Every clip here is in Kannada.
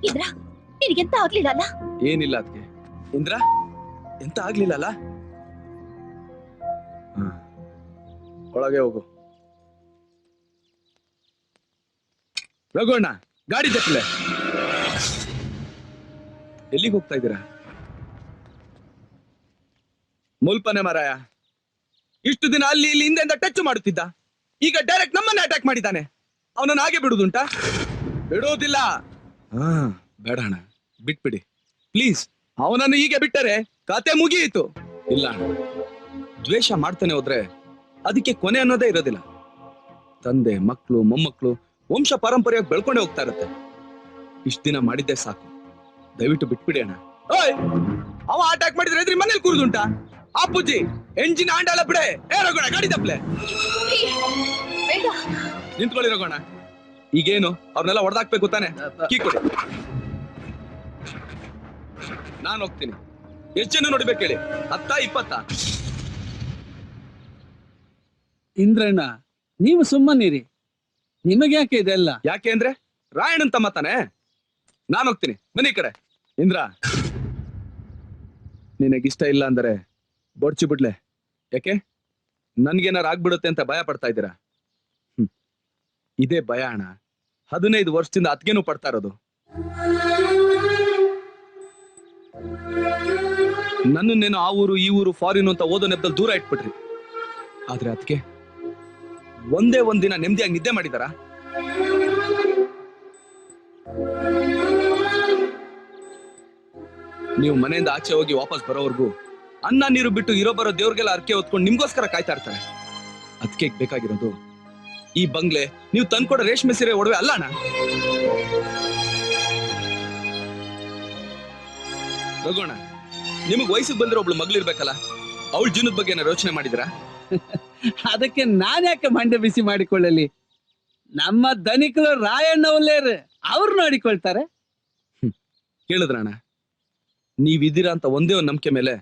ಇಂದ್ರ, ನಿನಗೆಂತ ಆಗ್ಲಿಲ್ಲ ಅಲ್ಲ? ಏನಿಲ್ಲ ಅದಕ್ಕೆ. ಇಂದ್ರ, ಎಂತ ಆಗ್ಲಿಲ್ಲ ಅಲ್ಲ? ಒಳಗೆ ಹೋಗು. ರಘುವಣ್ಣ, ಗಾಡಿ ತಪ್ಪಲೆ. ಎಲ್ಲಿಗೆ ಹೋಗ್ತಾ ಇದ್ದೀರಾ? ಮುಲ್ಪನೆ ಮಾರಾಯ, ಇಷ್ಟು ದಿನ ಅಲ್ಲಿ ಇಲ್ಲಿ ಹಿಂದೆಂದ ಟಚ್ ಮಾಡುತ್ತಿದ್ದ, ಈಗ ಡೈರೆಕ್ಟ್ ನಮ್ಮನ್ನೇ ಅಟ್ಯಾಕ್ ಮಾಡಿದ್ದಾನೆ. ಅವನನ್ನು ಹಾಗೆ ಬಿಡುದುಂಟಾ? ಬಿಡುವುದಿಲ್ಲ. ಬೇಡ ಅಣ್ಣ, ಬಿಟ್ಬಿಡಿ ಪ್ಲೀಸ್. ಅವನನ್ನು ಹೀಗೆ ಬಿಟ್ಟರೆ ಕತೆ ಮುಗಿಯಿತು. ಇಲ್ಲ ಅಣ್ಣ, ದ್ವೇಷ ಮಾಡ್ತಾನೆ ಹೋದ್ರೆ ಅದಕ್ಕೆ ಕೊನೆ ಅನ್ನೋದೇ ಇರೋದಿಲ್ಲ. ತಂದೆ, ಮಕ್ಕಳು, ಮೊಮ್ಮಕ್ಕಳು ವಂಶ ಪಾರಂಪರ್ಯವಾಗಿ ಬೆಳ್ಕೊಂಡೇ ಹೋಗ್ತಾ ಇರತ್ತೆ. ಇಷ್ಟ ದಿನ ಮಾಡಿದ್ದೆ ಸಾಕು, ದಯವಿಟ್ಟು ಬಿಟ್ಬಿಡಿ ಅಣ್ಣ. ಓಯ್, ಅವ ಅಟ್ಯಾಕ್ ಮಾಡಿದ್ರೆ ಎದ್ರಿ ಮನೇಲಿ ಕೂರುದುಂಟಾ? ಅಪ್ಪುಜಿ, ಎಂಜಿನ್ ಆಂಡಾಲ ಬಿಡೆ. ಏ ರಘುಣ, ಗಾಡಿ ತಪ್ಪಲೆ. ನಿಂತ್ಕೊಳ್ಳಿ ರಘುಣ. ಈಗೇನು ಅವ್ರನ್ನೆಲ್ಲ ಹೊಡೆದಾಕ್ಬೇಕು ತಾನೆ? ಕೀ ಕೊಡಿ, ನಾನು ಹೋಗ್ತೀನಿ. ಎಷ್ಟು ಜನ ನೋಡ್ಬೇಕು ಹೇಳಿ? 10, 20? ಇಂದ್ರಣ್ಣ, ನೀವು ಸುಮ್ಮನಿರಿ. ನಿಮಗೆ ಯಾಕೆ ಇದೆಲ್ಲ? ಯಾಕೆ ಅಂದ್ರೆ ರಾಯಣ್ಣನ್ ತಮ್ಮ ತಾನೆ. ನಾನು ಹೋಗ್ತೀನಿ, ಬನ್ನಿ ಈ ಕಡೆ. ಇಂದ್ರ, ನಿನಗಿಷ್ಟ ಇಲ್ಲ ಅಂದ್ರೆ ಬೊಡ್ಚಿ ಬಿಡ್ಲೆ. ಯಾಕೆ? ನನ್ಗೇನಾರು ಆಗ್ಬಿಡುತ್ತೆ ಅಂತ ಭಯ ಪಡ್ತಾ ಇದ್ದೀರಾ? ಇದೇ ಭಯ ಅಣ್ಣ 15 ವರ್ಷದಿಂದ ಅತ್ಗೇನು ಪಡ್ತಾ ಇರೋದು. ನನ್ನನ್ನೇನು ಆ ಊರು ಈ ಊರು ಫಾರಿನ್ ಅಂತ ಓದೋ ನೆಪದಲ್ಲಿ ದೂರ ಇಟ್ಬಿಟ್ರಿ. ಆದ್ರೆ ಅದಕ್ಕೆ ಒಂದೇ ಒಂದಿನ ನೆಮ್ಮದಿಯಾಗಿ ನಿದ್ದೆ ಮಾಡಿದಾರ? ನೀವು ಮನೆಯಿಂದ ಆಚೆ ಹೋಗಿ ವಾಪಸ್ ಬರೋವರೆಗೂ ಅನ್ನ ನೀರು ಬಿಟ್ಟು ಇರೋ ಬರೋ ದೇವ್ರಿಗೆಲ್ಲ ಅರ್ಕೆ ಹೊತ್ಕೊಂಡು ನಿಮ್ಗೋಸ್ಕರ ಕಾಯ್ತಾ ಇರ್ತಾರೆ. ಅದಕ್ಕೆ ಬೇಕಾಗಿರೋದು ಈ ಬಂಗ್ಲೆ, ನೀವು ತಂದ್ಕೊಡೋ ರೇಷ್ಮೆ ಸೀರೆ ಒಡವೆ ಅಲ್ಲ ಅಣ್ಣ. ರಘುವಣ್ಣ, ನಿಮಗ್ ವಯಸ್ಸಿಗೆ ಬಂದಿರೋ ಒಬ್ಳು ಮಗಳಿರ್ಬೇಕಲ್ಲ, ಅವಳ ಜೀವನದ ಬಗ್ಗೆ ಏನಾರು ಯೋಚನೆ ಮಾಡಿದಿರಾ? ಅದಕ್ಕೆ ನಾನ್ಯಾಕೆ ಮಂಡೆ ಬಿಸಿ ಮಾಡಿಕೊಳ್ಳಲಿ? ನಮ್ಮ ಧನಿಕರು ರಾಯಣ್ಣ ಒಳ್ಳೆಯರು, ಅವ್ರು ನೋಡಿಕೊಳ್ತಾರೆ. ಕೇಳಿದ್ರಣ್ಣ, ನೀವಿದ್ದೀರಾ ಅಂತ ಒಂದೇ ಒಂದು ನಂಬಿಕೆ ಮೇಲೆ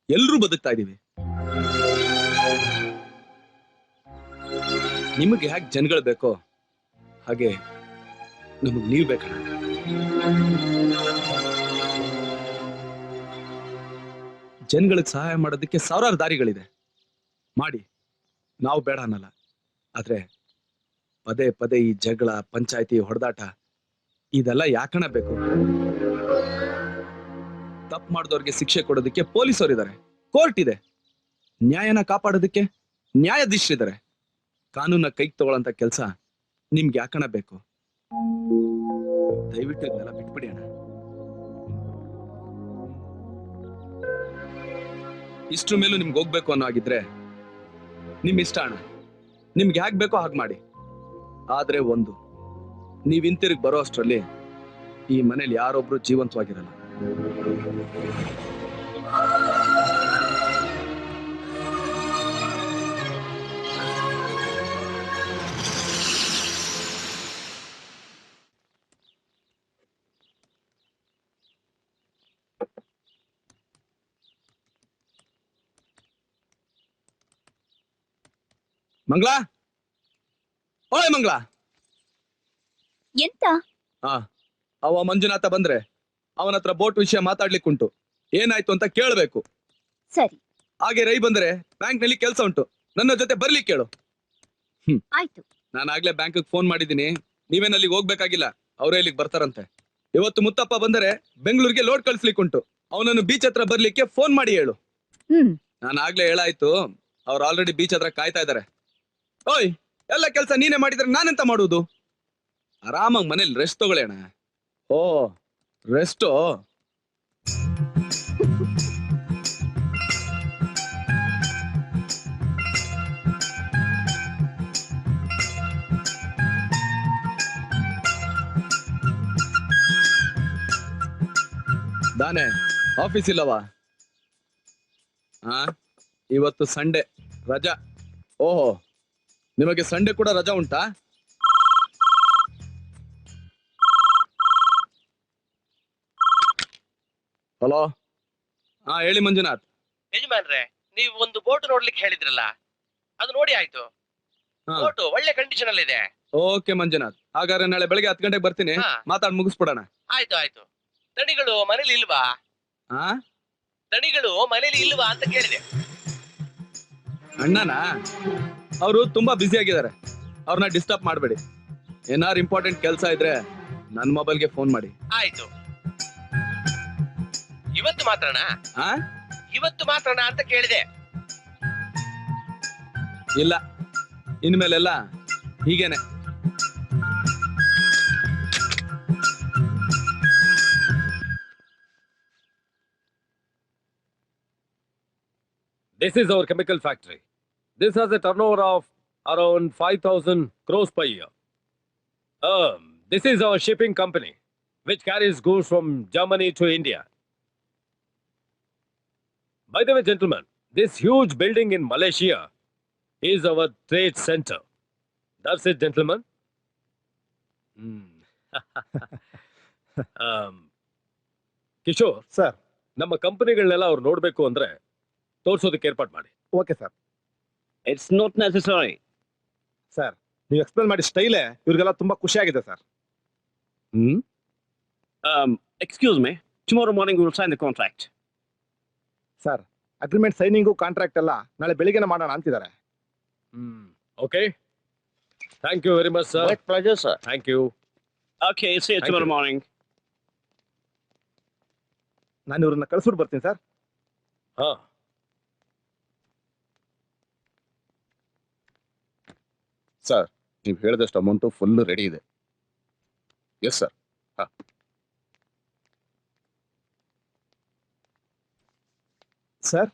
ಎಲ್ರೂ ಬದುಕ್ತಾ ಇದೀವಿ. ನಿಮಗೆ ಹ್ಯಾಕ್ ಜನಗಳು ಬೇಕೋ ಹಾಗೆ ನಮಗ್ ನೀವು ಬೇಕಣ್ಣ. ಜನಗಳಿಗೆ ಸಹಾಯ ಮಾಡೋದಕ್ಕೆ ಸಾವಿರಾರು ದಾರಿಗಳಿದೆ, ಮಾಡಿ. ನಾವು ಬೇಡ ಅನ್ನಲ್ಲ. ಆದ್ರೆ ಪದೇ ಪದೇ ಈ ಜಗಳ, ಪಂಚಾಯತಿ, ಹೊಡೆದಾಟ ಇದೆಲ್ಲ ಯಾಕಣ ಬೇಕು? ತಪ್ಪು ಮಾಡಿದವ್ರಿಗೆ ಶಿಕ್ಷೆ ಕೊಡೋದಕ್ಕೆ ಪೊಲೀಸರು, ಕೋರ್ಟ್ ಇದೆ. ನ್ಯಾಯನ ಕಾಪಾಡೋದಕ್ಕೆ ನ್ಯಾಯಾಧೀಶರಿದ್ದಾರೆ. ಕಾನೂನ ಕೈಗೆ ತಗೊಳ್ಳಂತ ಕೆಲಸ ನಿಮ್ಗೆ ಯಾಕಣ ಬೇಕು? ದಯವಿಟ್ಟು ಇದನ್ನೆಲ್ಲ ಬಿಟ್ಬಿಡಿ ಅಣ್ಣ. ಇಷ್ಟ್ರ ಮೇಲೂ ನಿಮ್ಗೆ ಹೋಗ್ಬೇಕು ಅನ್ನೋ ಆಗಿದ್ರೆ ನಿಮ್ ಇಷ್ಟ ಅಣ್ಣ, ನಿಮ್ಗೆ ಹ್ಯಾಕ್ ಬೇಕೋ ಹಾಗೆ ಮಾಡಿ. ಆದ್ರೆ ಒಂದು, ನೀವ್ ಹಿಂತಿರುಗಿ ಬರೋ ಅಷ್ಟ್ರಲ್ಲಿ ಈ ಮನೇಲಿ ಯಾರೊಬ್ರು ಜೀವಂತವಾಗಿರಲ್ಲ. ಮಂಗ್ಲಾ, ಓಯ್ ಮಂಗ್ಲಾ. ಎಂತ? ಅವ ಮಂಜುನಾಥ ಬಂದ್ರೆ ಅವನ ಹತ್ರ ಬೋಟ್ ವಿಷಯ ಮಾತಾಡ್ಲಿಕ್ಕುಂಟು. ಏನಾಯ್ತು ಅಂತ ಕೇಳಬೇಕು. ಸರಿ. ಹಾಗೆ ರೈ ಬಂದ್ರೆ ಬ್ಯಾಂಕ್ ನಲ್ಲಿ ಕೆಲಸ ಉಂಟು, ನನ್ನ ಜೊತೆ ಬರ್ಲಿಕ್ಕೆ ಕೇಳು. ಆಯ್ತು. ನಾನು ಆಗ್ಲೇ ಬ್ಯಾಂಕ್ ಫೋನ್ ಮಾಡಿದೀನಿ, ನೀವೇನ್ ಅಲ್ಲಿಗೆ ಹೋಗ್ಬೇಕಾಗಿಲ್ಲ, ಅವರೇ ಇಲ್ಲಿಗೆ ಬರ್ತಾರಂತೆ. ಇವತ್ತು ಮುತ್ತಪ್ಪ ಬಂದರೆ ಬೆಂಗಳೂರಿಗೆ ಲೋಡ್ ಕಳ್ಸ್ಲಿಕ್ಕುಂಟು, ಅವನನ್ನು ಬೀಚ್ ಹತ್ರ ಬರ್ಲಿಕ್ಕೆ ಫೋನ್ ಮಾಡಿ ಹೇಳು. ನಾನು ಆಗ್ಲೇ ಹೇಳಾಯ್ತು, ಅವ್ರು ಆಲ್ರೆಡಿ ಬೀಚ್ ಹತ್ರ ಕಾಯ್ತಾ ಇದಾರೆ. ಓಯ್, ಎಲ್ಲ ಕೆಲಸ ನೀನೇ ಮಾಡಿದ್ರೆ ನಾನೆಂತ ಮಾಡುವುದು? ಆರಾಮಾಗಿ ಮನೇಲಿ ರೆಸ್ಟ್ ತಗೊಳ್ಳೋಣ. ಓ, ರೆಸ್ಟು? ದಾನೆ, ಆಫೀಸ್ ಇಲ್ಲವಾ? ಇವತ್ತು ಸಂಡೇ ರಜಾ. ಓಹೋ, ನಿಮಗೆ ಸಂಡೇ ಕೂಡ ರಜಾ ಉಂಟಾ? ಹಲೋ, ಹೇಳಿ ಮಂಜುನಾಥ್. ಯಜಮಾನ್ರೆ, ನೀವು ಒಂದು ಬೋಟ್ ನೋಡ್ಲಿಕ್ಕೆ ಹೇಳಿದ್ರಲ್ಲ, ಅದು ನೋಡಿ ಆಯ್ತು. ಬೋಟ್ ಒಳ್ಳೆ ಕಂಡೀಷನ್ ಅಲ್ಲಿ ಇದೆ. ಓಕೆ ಮಂಜುನಾಥ್, ಹಾಗಾದ್ರೆ ನಾಳೆ ಬೆಳಗ್ಗೆ 10 ಗಂಟೆಗೆ ಬರ್ತೀನಿ. ಹಾ. ಮಾತಾಡ್ ಮುಗಿಸ್ಬಿಡೋಣ. ಆಯ್ತು ಆಯ್ತು. ದಣಿಗಳು ಮನೇಲಿ ಇಲ್ವಾ? ಆ ದಣಿಗಳು ಮನೇಲಿ ಇಲ್ವಾ ಅಂತ ಕೇಳಿದೆ. ಅಣ್ಣನಾ? ಅವರು ತುಂಬಾ ಬ್ಯುಸಿ ಆಗಿದ್ದಾರೆ, ಅವ್ರನ್ನ ಡಿಸ್ಟರ್ಬ್ ಮಾಡಬೇಡಿ. ಏನಾರು ಇಂಪಾರ್ಟೆಂಟ್ ಕೆಲಸ ಇದ್ರೆ ನನ್ನ ಮೊಬೈಲ್ಗೆ ಫೋನ್ ಮಾಡಿ. ಆಯ್ತು. ಇವತ್ತು ಮಾತ್ರಣ? ಆ ಇವತ್ತು ಮಾತ್ರಣ ಅಂತ ಕೇಳಿದೆ. ಇಲ್ಲ, ಇನ್ಮೇಲೆಲ್ಲ ಹೀಗೇನೆ. This is our chemical factory. This has a turnover of around 5,000 crores per year. This is our shipping company, which carries goods from Germany to India. By the way, gentlemen, this huge building in Malaysia is our trade center. That's it, gentlemen. Kishore sir, ನಮ್ಮ ಕಂಪನಿಗಳನ್ನೆಲ್ಲ ಅವ್ರು ನೋಡ್ಬೇಕು ಅಂದ್ರೆ ತೋರ್ಸೋದಕ್ಕೆ ಏರ್ಪಾಟ್ ಮಾಡಿ. Okay sir. It's not necessary. Sir, ನೀವು ಎಕ್ಸ್ಪ್ಲೇನ್ ಮಾಡಿ ಸ್ಟೈಲೇ ಇವ್ರಿಗೆಲ್ಲ ತುಂಬಾ ಖುಷಿ ಆಗಿದೆ sir. Excuse me. Tomorrow morning we will sign the contract. Sir, agreement signing contract ಎಲ್ಲ ನಾಳೆ ಬೆಳಿಗ್ಗೆನೆ ಮಾಡೋಣ ಅಂತಿದ್ದಾರೆ. Okay. Thank you very much, sir. With pleasure, sir. Thank you. Okay, see you Thank tomorrow you. morning. ನಾನು ಇವ್ರನ್ನ ಕಳ್ಸ್ಬಿಟ್ಟು ಬರ್ತೀನಿ ಸರ್. Huh. ಸರ್, ನೀವು ಹೇಳಿದಷ್ಟು ಅಮೌಂಟು ಫುಲ್ ರೆಡಿ ಇದೆ. Yes sir. Sir,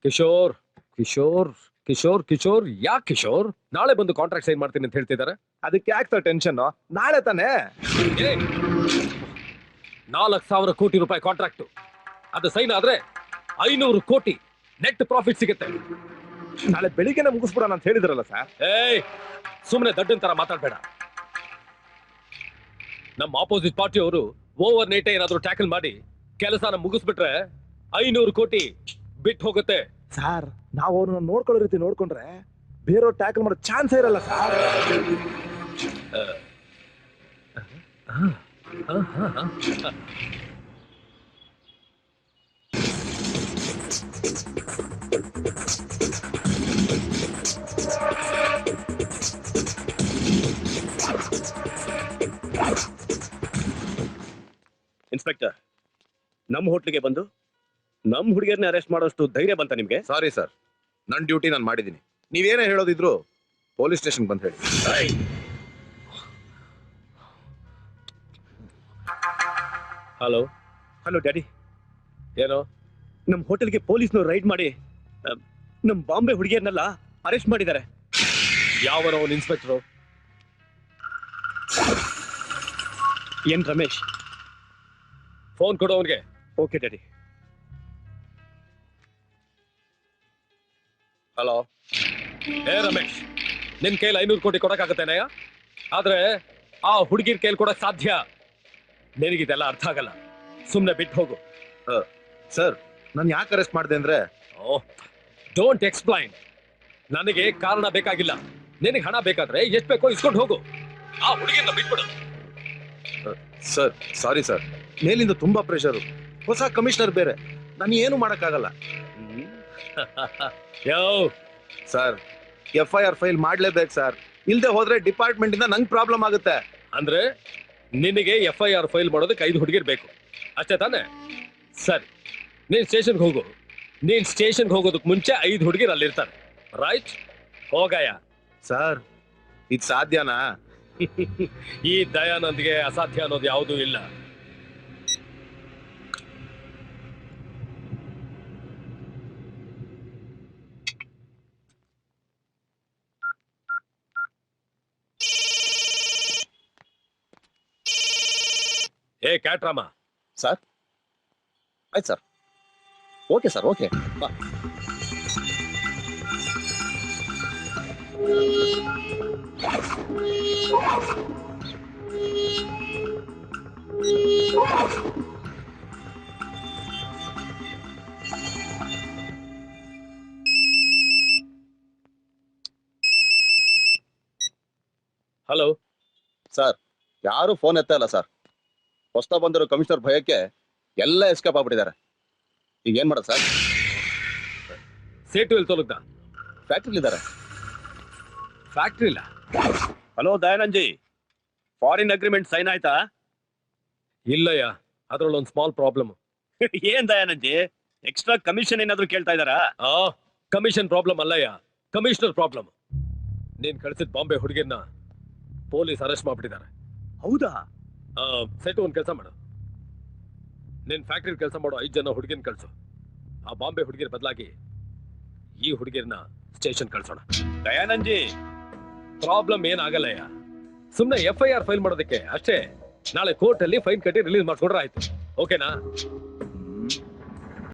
Kishore Kishore Kishore Kishore ಯಾಕೆ ಕಿಶೋರ್ ನಾಳೆ ಬಂದು ಕಾಂಟ್ರಾಕ್ಟ್ ಸೈನ್ ಮಾಡ್ತೀನಿ ಅಂತ ಹೇಳ್ತಿದ್ದಾರೆ? ಅದಕ್ಕೆ ಯಾಕೆ ಸರ್ ಟೆನ್ಷನ್? ನಾಳೆ ತಾನೇ. 4,000 ಕೋಟಿ ರೂಪಾಯಿ ಕಾಂಟ್ರಾಕ್ಟ್, ಅದು ಸೈನ್ ಆದ್ರೆ 500 ಕೋಟಿ ನೆಟ್ ಪ್ರಾಫಿಟ್ ಸಿಗುತ್ತೆ. ನಾಳೆ ಬೆಳಿಗ್ಗೆನೆ ಮುಗಿಸ್ಬಿಡೋಣ ಅಂತ ಹೇಳಿದ್ರಲ್ಲ ಸರ್. ಏಯ್, ಸುಮ್ಮನೆ ದಡ್ಡನ್ ತರ ಮಾತಾಡ್ಬೇಡ. ನಮ್ಮ ಆಪೋಸಿಟ್ ಪಾರ್ಟಿ ಅವರು ಓವರ್ ನೈಟ್ ಏನಾದ್ರು ಟ್ಯಾಕಲ್ ಮಾಡಿ ಕೆಲಸನ ಮುಗಿಸ್ಬಿಟ್ರೆ 500 ಕೋಟಿ ಬಿಟ್ಟು ಹೋಗುತ್ತೆ. ಸರ್, ನಾವು ಅವ್ರನ್ನ ನೋಡ್ಕೊಳ್ಳೋ ರೀತಿ ನೋಡ್ಕೊಂಡ್ರೆ ಬೇರೆಯವ್ರು ಟ್ಯಾಕಲ್ ಮಾಡೋ ಚಾನ್ಸೇ ಇರಲ್ಲ ಸರ್. ಇನ್ಸ್ಪೆಕ್ಟರ್, ನಮ್ಮ ಹೋಟ್ಲಿಗೆ ಬಂದು ನಮ್ಮ ಹುಡುಗಿಯರನ್ನ ಅರೆಸ್ಟ್ ಮಾಡೋಷ್ಟು ಧೈರ್ಯ ಬಂತ ನಿಮ್ಗೆ? ಸಾರಿ ಸರ್, ನನ್ನ ಡ್ಯೂಟಿ ನಾನು ಮಾಡಿದ್ದೀನಿ. ನೀವೇನೇ ಹೇಳೋದಿದ್ರು ಪೊಲೀಸ್ ಸ್ಟೇಷನ್ ಬಂದು ಹೇಳಿ. ಹಲೋ ಹಲೋ ಡ್ಯಾಡಿ, ಏನೋ? ನಮ್ಮ ಹೋಟೆಲ್ಗೆ ಪೊಲೀಸ್ನವ್ರು ರೈಡ್ ಮಾಡಿ ನಮ್ಮ ಬಾಂಬೆ ಹುಡುಗಿಯರನ್ನೆಲ್ಲ ಅರೆಸ್ಟ್ ಮಾಡಿದ್ದಾರೆ. ಯಾವನೋ ಒಂದು ಇನ್ಸ್ಪೆಕ್ಟರ್. ಎನ್ ರಮೇಶ್. ಫೋನ್ ಕೊಡು ಅವನಿಗೆ. Okay daddy. ಹಲೋ. ಏ ರಮೇಶ್, ನಿನ್ ಕೈಲಿ 500 ಕೋಟಿ ಕೊಡಕ್ಕಾಗತ್ತೇನಯ್ಯ? ಆದ್ರೆ ಆ ಹುಡುಗಿರ್ ಕೈಲಿ ಕೊಡಕ್ ಸಾಧ್ಯ. ನಿನಗಿದೆಲ್ಲ ಅರ್ಥ ಆಗಲ್ಲ, ಸುಮ್ನೆ ಬಿಟ್ಟು ಹೋಗು. ಸರ್, ನಾನು ಯಾಕೆ ಅರೆಸ್ಟ್ ಮಾಡಿದೆ ಅಂದ್ರೆ ಡೋಂಟ್ ಎಕ್ಸ್ಪ್ಲೈನ್. ನನಗೆ ಕಾರಣ ಬೇಕಾಗಿಲ್ಲ. ನಿನಗೆ ಹಣ ಬೇಕಾದ್ರೆ ಎಷ್ಟು ಬೇಕೋ ಇಸ್ಕೊಂಡು ಹೋಗು. ಆ ಹುಡುಗಿನ ಬಿಟ್ಬಿಡು. ಸರ್, ಸಾರಿ ಸರ್, ಮೇಲಿಂದ ತುಂಬಾ ಪ್ರೆಷರು. ಹೊಸ ಕಮಿಷನರ್ ಬೇರೆ, ನಾನು ಏನು ಮಾಡಕ್ಕಾಗಲ್ಲ. ಯೋ ಸರ್, FIR ಫೈಲ್ ಮಾಡ್ಲೇಬೇಕು ಸರ್. ಇಲ್ದೆ ಹೋದ್ರೆ ಡಿಪಾರ್ಟ್ಮೆಂಟ್ ಇಂದ ನಂಗೆ ಪ್ರಾಬ್ಲಮ್ ಆಗುತ್ತೆ. ಅಂದ್ರೆ ನಿನಗೆ FIR ಫೈಲ್ ಮಾಡೋದಕ್ಕೆ 5 ಹುಡುಗಿರ್ ಬೇಕು ಅಷ್ಟೇ ತಾನೆ? ಸರಿ, ನೀನ್ ಸ್ಟೇಷನ್ಗೆ ಹೋಗು. ನೀನ್ ಸ್ಟೇಷನ್ಗೆ ಹೋಗೋದಕ್ಕೆ ಮುಂಚೆ 5 ಹುಡುಗಿರ್ ಅಲ್ಲಿರ್ತಾರೆ. ರೈಟ್? ಹೋಗಯ್ಯ. ಸರ್, ಇದು ಸಾಧ್ಯನಾ? ಈ ದಯಾನಂದ್ಗೆ ಅಸಾಧ್ಯ ಅನ್ನೋದು ಯಾವುದೂ ಇಲ್ಲ. ಏ ಕ್ಯಾಟ್ರಾಮ. ಸರ್, ಆಯ್ತು ಸರ್. ಓಕೆ ಸರ್, ಓಕೆ ಬಾ. ಹಲೋ. ಸರ್ ಯಾರು ಫೋನ್ ಎತ್ತ ಇಲ್ಲ ಸರ್. ಹೊಸ ಬಂದಿರೋ ಕಮಿಷನರ್ ಭಯಕ್ಕೆ ಎಲ್ಲ ಎಸ್ಕೇಪ್ ಆಗ್ಬಿಟ್ಟಿದ್ದಾರೆ. ಈಗ ಏನ್ ಮಾಡೋದು ಸರ್? ಸೇಟು ಎಲ್ಲಿ ತೊಲಗ್ದ? ಫ್ಯಾಕ್ಟ್ರಿಲಿದ್ದಾರೆ. ಫ್ಯಾಕ್ಟ್ರಿ ಇಲ್ಲ. ಹಲೋ ದಯಾನಂಜಿ, ಫಾರಿನ್ ಅಗ್ರಿಮೆಂಟ್ ಸೈನ್ ಆಯ್ತಾ? ಇಲ್ಲಯ್ಯ, ಅದ್ರಲ್ಲಿ ಒಂದು ಸ್ಮಾಲ್ ಪ್ರಾಬ್ಲಮ್. ಏನ್ ದಯಾನಂಜಿ, ಎಕ್ಸ್ಟ್ರಾ ಕಮಿಷನ್ ಏನಾದ್ರು ಕೇಳ್ತಾ ಇದಾರಾ? ಕಮಿಷನ್ ಪ್ರಾಬ್ಲಮ್ ಅಲ್ಲಯ್ಯ, ಕಮಿಷನರ್ ಪ್ರಾಬ್ಲಮ್. ನೀನ್ ಕಳಿಸಿದ ಬಾಂಬೆ ಹುಡುಗಿನ ಪೊಲೀಸ್ ಅರೆಸ್ಟ್ ಮಾಡ್ಬಿಟ್ಟಿದ್ದಾರೆ. ಹೌದಾ? ಸೆಟ್ ಒಂದ್ ಕೆಲಸ ಮಾಡು, ನಿನ್ ಫ್ಯಾಕ್ಟ್ರಿ ಕೆಲಸ ಮಾಡೋ 5 ಜನ ಹುಡುಗಿನ ಕಳ್ಸು. ಆ ಬಾಂಬೆ ಹುಡುಗಿರ ಬದಲಾಗಿ ಈ ಹುಡುಗಿರ್ನ ಸ್ಟೇಷನ್ ಕಳ್ಸೋಣ. ದಯಾನಂಜಿ, ಪ್ರಾಬ್ಲಮ್ ಏನಾಗಲ್ಲಯ್ಯ, ಸುಮ್ನೆ FIR ಫೈಲ್ ಮಾಡೋದಕ್ಕೆ ಅಷ್ಟೇ. ನಾಳೆ ಕೋರ್ಟ್ ಅಲ್ಲಿ ಫೈನ್ ಕಟ್ಟಿ ರಿಲೀಸ್ ಮಾಡ್ಕೊಂಡ್ರೆ ಆಯ್ತು. ಓಕೆನಾ?